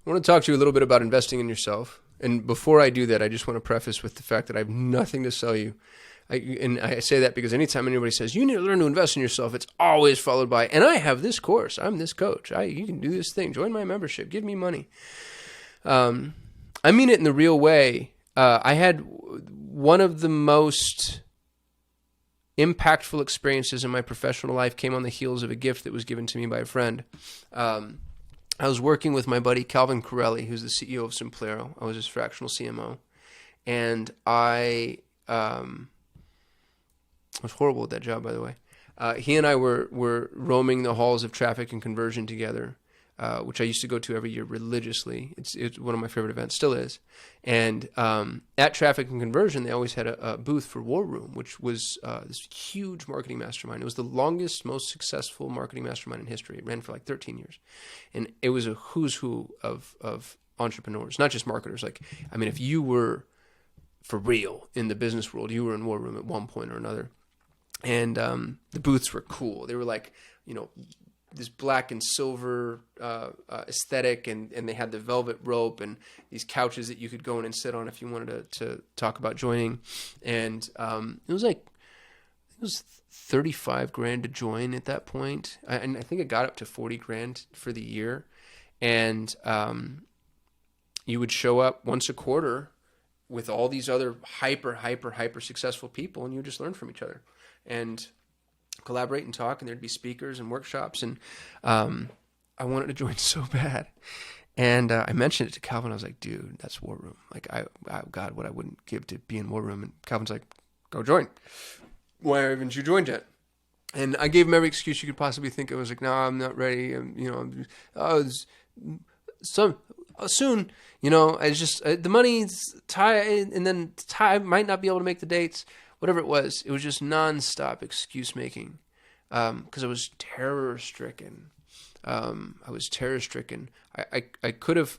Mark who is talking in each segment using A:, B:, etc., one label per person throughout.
A: I want to talk to you a little bit about investing in yourself. And before I do that, I just want to preface with the fact that I have nothing to sell you. And I say that because anytime anybody says, you need to learn to invest in yourself, it's always followed by, and I have this course. I'm this coach. You can do this thing. Join my membership. Give me money. I mean it in the real way. I had one of the most impactful experiences in my professional life came on the heels of a gift that was given to me by a friend. I was working with my buddy Calvin Corelli, who's the CEO of Simplero. I was his fractional CMO. And I was horrible at that job, by the way. He and I were roaming the halls of traffic and conversion together, which I used to go to every year religiously. It's one of my favorite events, still is. And at Traffic and Conversion, they always had a booth for War Room, which was this huge marketing mastermind. It was the longest, most successful marketing mastermind in history. It ran for like 13 years. And it was a who's who of entrepreneurs, not just marketers. If you were for real in the business world, you were in War Room at one point or another. And the booths were cool. They were like, this black and silver aesthetic, and they had the velvet rope and these couches that you could go in and sit on if you wanted to talk about joining. And it was 35 grand to join at that point. And I think it got up to 40 grand for the year. And you would show up once a quarter with all these other hyper successful people, and you would just learn from each other and collaborate and talk, and there'd be speakers and workshops. And I wanted to join so bad. And I mentioned it to Calvin. I was like, dude, that's War Room. Like, God, what I wouldn't give to be in War Room. And Calvin's like, go join. Why haven't you joined yet? And I gave him every excuse you could possibly think of. I was like, no, I'm not ready. Soon, it's just the money's tight, and then I might not be able to make the dates. Whatever it was just nonstop excuse making, because I was terror stricken. I could have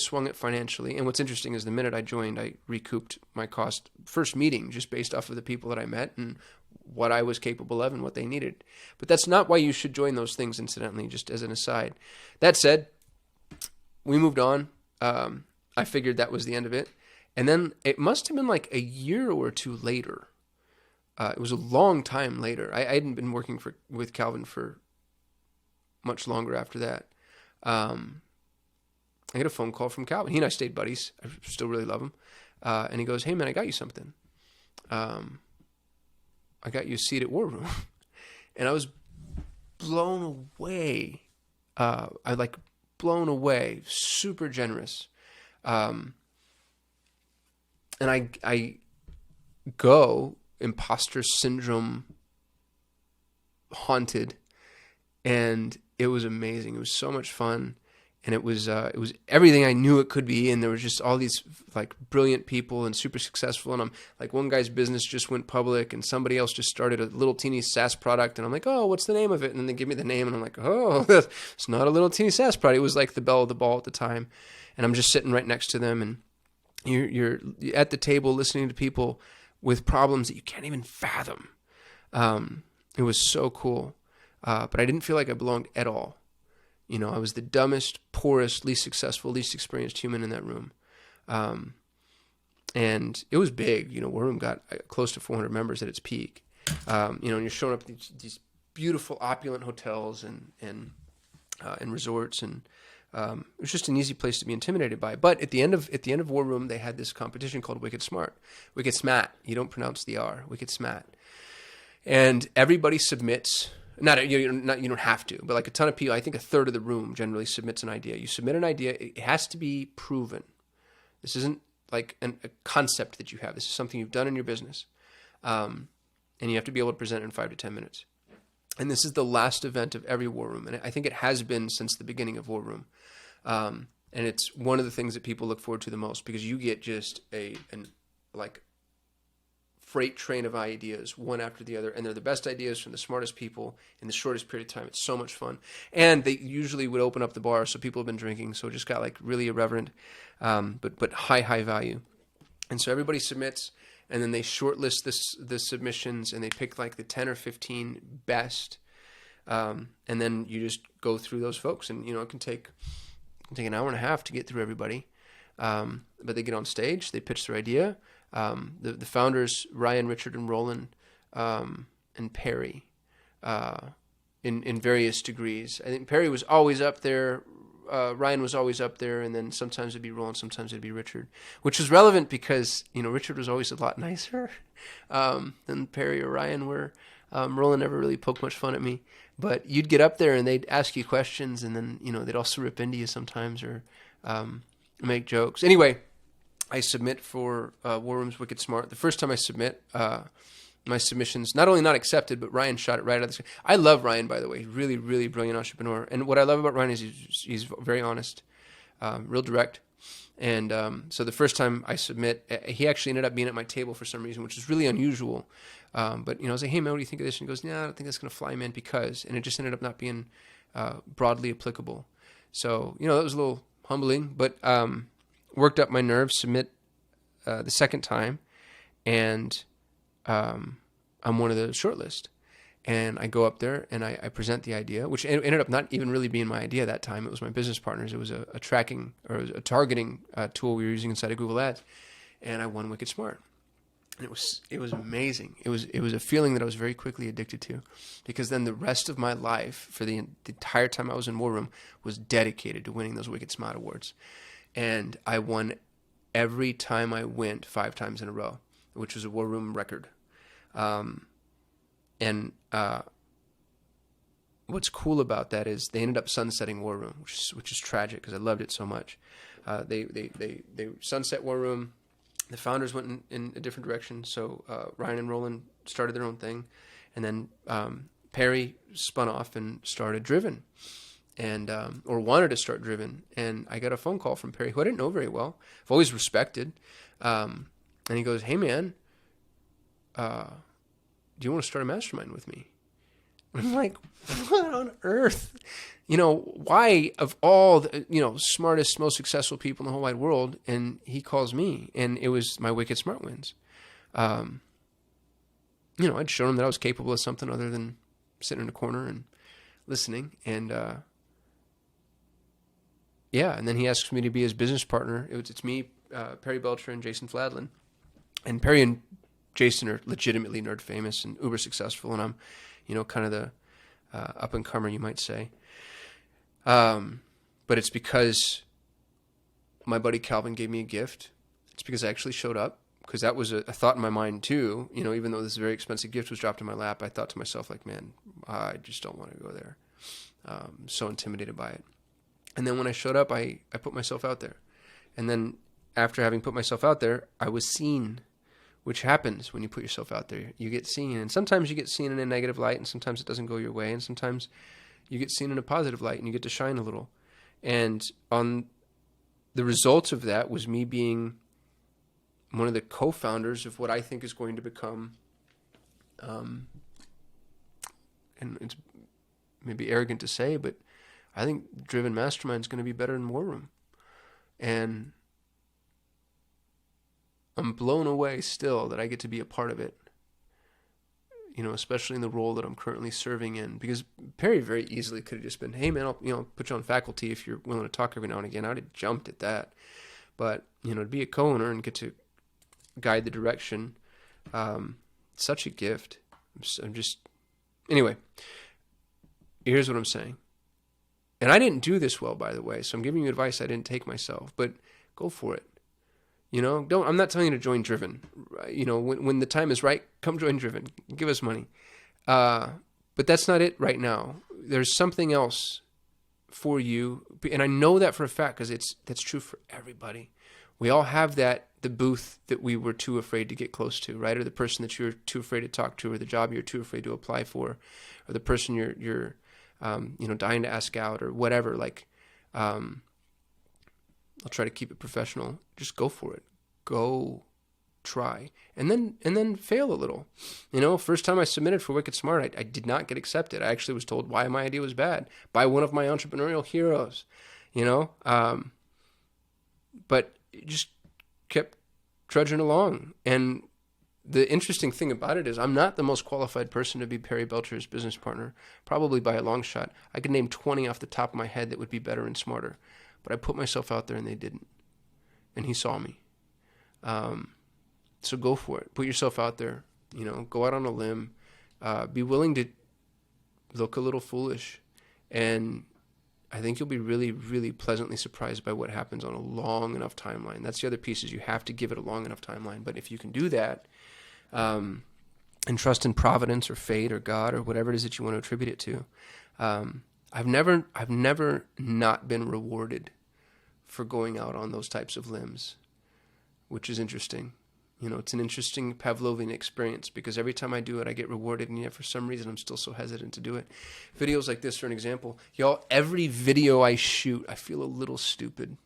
A: swung it financially. And what's interesting is the minute I joined, I recouped my cost first meeting just based off of the people that I met and what I was capable of and what they needed. But that's not why you should join those things, incidentally, just as an aside. That said, we moved on. I figured that was the end of it. And then it must have been like a year or two later. It was a long time later. I hadn't been working with Calvin for much longer after that. I get a phone call from Calvin. He and I stayed buddies. I still really love him. And he goes, hey, man, I got you something. I got you a seat at War Room. And I was blown away. Blown away. Super generous. And I go imposter syndrome haunted, and it was amazing. It was so much fun, and it was everything I knew it could be. And there was just all these like brilliant people and super successful. And I'm like, one guy's business just went public, and somebody else just started a little teeny SaaS product. And I'm like, oh, what's the name of it? And then they give me the name, and I'm like, oh, it's not a little teeny SaaS product. It was like the belle of the ball at the time. And I'm just sitting right next to them, and you're at the table listening to people with problems that you can't even fathom. It was so cool. But I didn't feel like I belonged at all. I was the dumbest, poorest, least successful, least experienced human in that room. And it was big. War Room got close to 400 members at its peak. And you're showing up at these beautiful, opulent hotels and resorts, and it was just an easy place to be intimidated by. But at the end of War Room, they had this competition called Wicked Smart. Wicked Smat. You don't pronounce the R. Wicked Smat. And everybody submits. You don't have to, but like a ton of people, I think a third of the room generally submits an idea. You submit an idea. It has to be proven. This isn't like a concept that you have. This is something you've done in your business. And you have to be able to present it in 5 to 10 minutes. And this is the last event of every War Room. And I think it has been since the beginning of War Room. And it's one of the things that people look forward to the most, because you get just an freight train of ideas, one after the other. And they're the best ideas from the smartest people in the shortest period of time. It's so much fun. And they usually would open up the bar, so people have been drinking. So it just got like really irreverent, but high value. And so everybody submits, and then they shortlist the submissions, and they pick like the 10 or 15 best. And then you just go through those folks, and it can take take an hour and a half to get through everybody. But they get on stage, they pitch their idea. The founders, Ryan, Richard, and Roland, and Perry, in various degrees. I think Perry was always up there. Ryan was always up there, and then sometimes it'd be Roland, sometimes it'd be Richard, which was relevant because, Richard was always a lot nicer than Perry or Ryan were. Roland never really poked much fun at me, but you'd get up there and they'd ask you questions, and then, they'd also rip into you sometimes or make jokes. Anyway, I submit for War Room's Wicked Smart. The first time I submit, my submission's not only not accepted, but Ryan shot it right out of the screen. I love Ryan, by the way. Really, really brilliant entrepreneur. And what I love about Ryan is he's very honest, real direct. And so the first time I submit, he actually ended up being at my table for some reason, which is really unusual. But, I was like, hey, man, what do you think of this? And he goes, I don't think that's going to fly, man, because. And it just ended up not being broadly applicable. So, that was a little humbling, but worked up my nerves, submit the second time, and I'm one of the shortlist. And I go up there and I present the idea, which ended up not even really being my idea that time. It was my business partner's. It was a tracking or a targeting tool we were using inside of Google Ads. And I won Wicked Smart. And it was amazing. It was a feeling that I was very quickly addicted to, because then the rest of my life, for the entire time I was in War Room, was dedicated to winning those Wicked Smart awards. And I won every time I went 5 times in a row, which was a War Room record. What's cool about that is they ended up sunsetting War Room, which is tragic because I loved it so much. They sunset War Room. The founders went in a different direction. So Ryan and Roland started their own thing, and then Perry spun off and started Driven, and or wanted to start Driven. And I got a phone call from Perry, who I didn't know very well. I've always respected, and he goes, "Hey, man, do you want to start a mastermind with me?" I'm like, what on earth? Why, of all the, smartest, most successful people in the whole wide world, and he calls me, and it was my Wicked Smart wins. I'd shown him that I was capable of something other than sitting in a corner and listening. And, and then he asks me to be his business partner. It's me, Perry Belcher, and Jason Fladlin. And Perry and Jason are legitimately nerd famous and uber successful, and I'm, kind of the up and comer, you might say. But it's because my buddy Calvin gave me a gift. It's because I actually showed up, because that was a thought in my mind too. Even though this very expensive gift was dropped in my lap, I thought to myself, like, man, I just don't want to go there. I'm so intimidated by it. And then when I showed up, I put myself out there. And then after having put myself out there, I was seen, which happens when you put yourself out there. You get seen, and sometimes you get seen in a negative light, and sometimes it doesn't go your way, and sometimes you get seen in a positive light, and you get to shine a little. And on the results of that was me being one of the co-founders of what I think is going to become, and it's maybe arrogant to say, but I think Driven Mastermind is going to be better than War Room. And I'm blown away still that I get to be a part of it, especially in the role that I'm currently serving in, because Perry very easily could have just been, hey man, I'll put you on faculty if you're willing to talk every now and again. I would have jumped at that. But, to be a co-owner and get to guide the direction, such a gift. Anyway, here's what I'm saying. And I didn't do this well, by the way, so I'm giving you advice I didn't take myself, but go for it. I'm not telling you to join Driven. When the time is right, come join Driven. Give us money. But that's not it right now. There's something else for you. And I know that for a fact, because that's true for everybody. We all have the booth that we were too afraid to get close to, right? Or the person that you're too afraid to talk to, or the job you're too afraid to apply for, or the person you're dying to ask out, or whatever. I'll try to keep it professional. Just go for it. Go try. And then fail a little. First time I submitted for Wicked Smart, I did not get accepted. I actually was told why my idea was bad by one of my entrepreneurial heroes, but just kept trudging along. And the interesting thing about it is I'm not the most qualified person to be Perry Belcher's business partner, probably by a long shot. I could name 20 off the top of my head that would be better and smarter. but I put myself out there and they didn't. And he saw me. So go for it. Put yourself out there. You know, go out on a limb. Be willing to look a little foolish. And I think you'll be really, really pleasantly surprised by what happens on a long enough timeline. That's the other piece, is you have to give it a long enough timeline. But if you can do that, and trust in providence or fate or God or whatever it is that you want to attribute it to, I've never not been rewarded for going out on those types of limbs, which is interesting. You know, it's an interesting Pavlovian experience, because every time I do it, I get rewarded, and yet for some reason I'm still so hesitant to do it. Videos like this are an example. Y'all, every video I shoot, I feel a little stupid.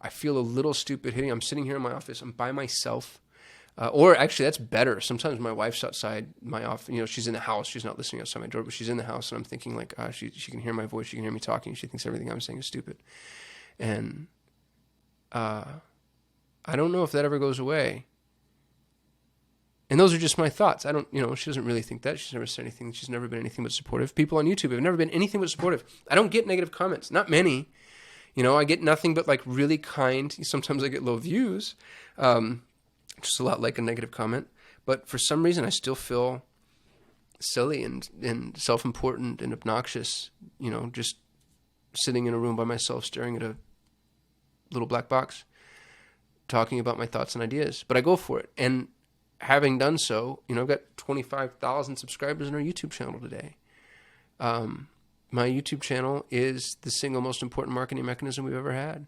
A: I feel a little stupid hitting. I'm sitting here in my office. I'm by myself. Or actually, that's better. Sometimes my wife's outside my office. You know, she's in the house. She's not listening outside my door, but she's in the house, and I'm thinking like, she can hear my voice. She can hear me talking. She thinks everything I'm saying is stupid. And I don't know if that ever goes away. And those are just my thoughts. I don't, you know, she doesn't really think that. She's never said anything. She's never been anything but supportive. People on YouTube have never been anything but supportive. I don't get negative comments. Not many. You know, I get nothing but like really kind. Sometimes I get low views. Just a lot like a negative comment. But for some reason, I still feel silly and self-important and obnoxious, you know, just sitting in a room by myself, staring at a little black box, talking about my thoughts and ideas. But I go for it. And having done so, you know, I've got 25,000 subscribers on our YouTube channel today. My YouTube channel is the single most important marketing mechanism we've ever had.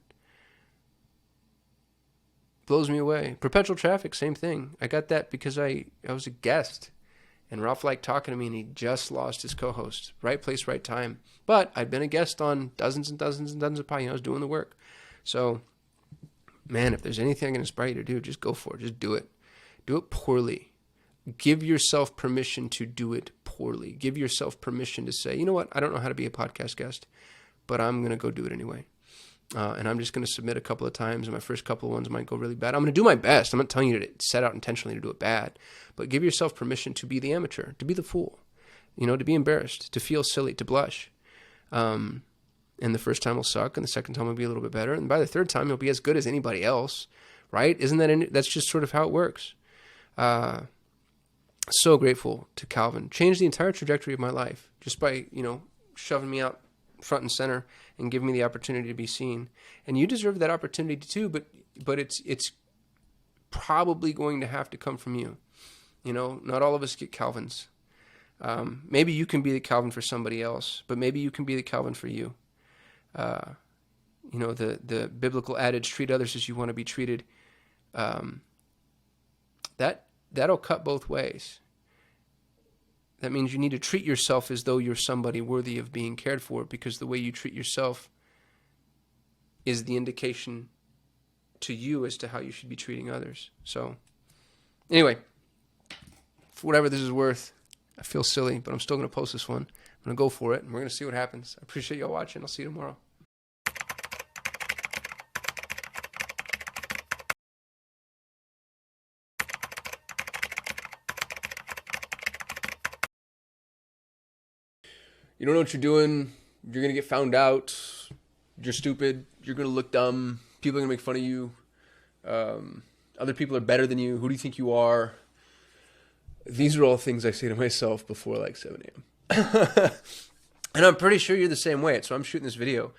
A: Blows me away. Perpetual traffic, same thing. I got that because I was a guest, and Ralph liked talking to me, and he just lost his co-host. Right place, right time. But I'd been a guest on dozens and dozens and dozens of podcasts. You know, I was doing the work. So, man, if there's anything I can inspire you to do, just go for it. Just do it. Do it poorly. Give yourself permission to do it poorly. Give yourself permission to say, you know what, I don't know how to be a podcast guest, but I'm going to go do it anyway. And I'm just going to submit a couple of times, and my first couple of ones might go really bad. I'm going to do my best. I'm not telling you to set out intentionally to do it bad, but give yourself permission to be the amateur, to be the fool, you know, to be embarrassed, to feel silly, to blush. And the first time will suck, and the second time will be a little bit better, and by the third time you'll be as good as anybody else, right? Isn't that that's just sort of how it works. So grateful to Calvin. Changed the entire trajectory of my life just by, you know, shoving me out front and center and giving me the opportunity to be seen. And you deserve that opportunity too, but it's probably going to have to come from you. You know, not all of us get Calvins. Maybe you can be the Calvin for somebody else, but maybe you can be the Calvin for you. You know, the biblical adage, treat others as you want to be treated. That'll cut both ways. That means you need to treat yourself as though you're somebody worthy of being cared for, because the way you treat yourself is the indication to you as to how you should be treating others. So, anyway, for whatever this is worth, I feel silly, but I'm still going to post this one. I'm going to go for it, and we're going to see what happens. I appreciate y'all watching. I'll see you tomorrow. You don't know what you're doing. You're going to get found out. You're stupid. You're going to look dumb. People are going to make fun of you. Other people are better than you. Who do you think you are? These are all things I say to myself before like 7 a.m. And I'm pretty sure you're the same way. So I'm shooting this video.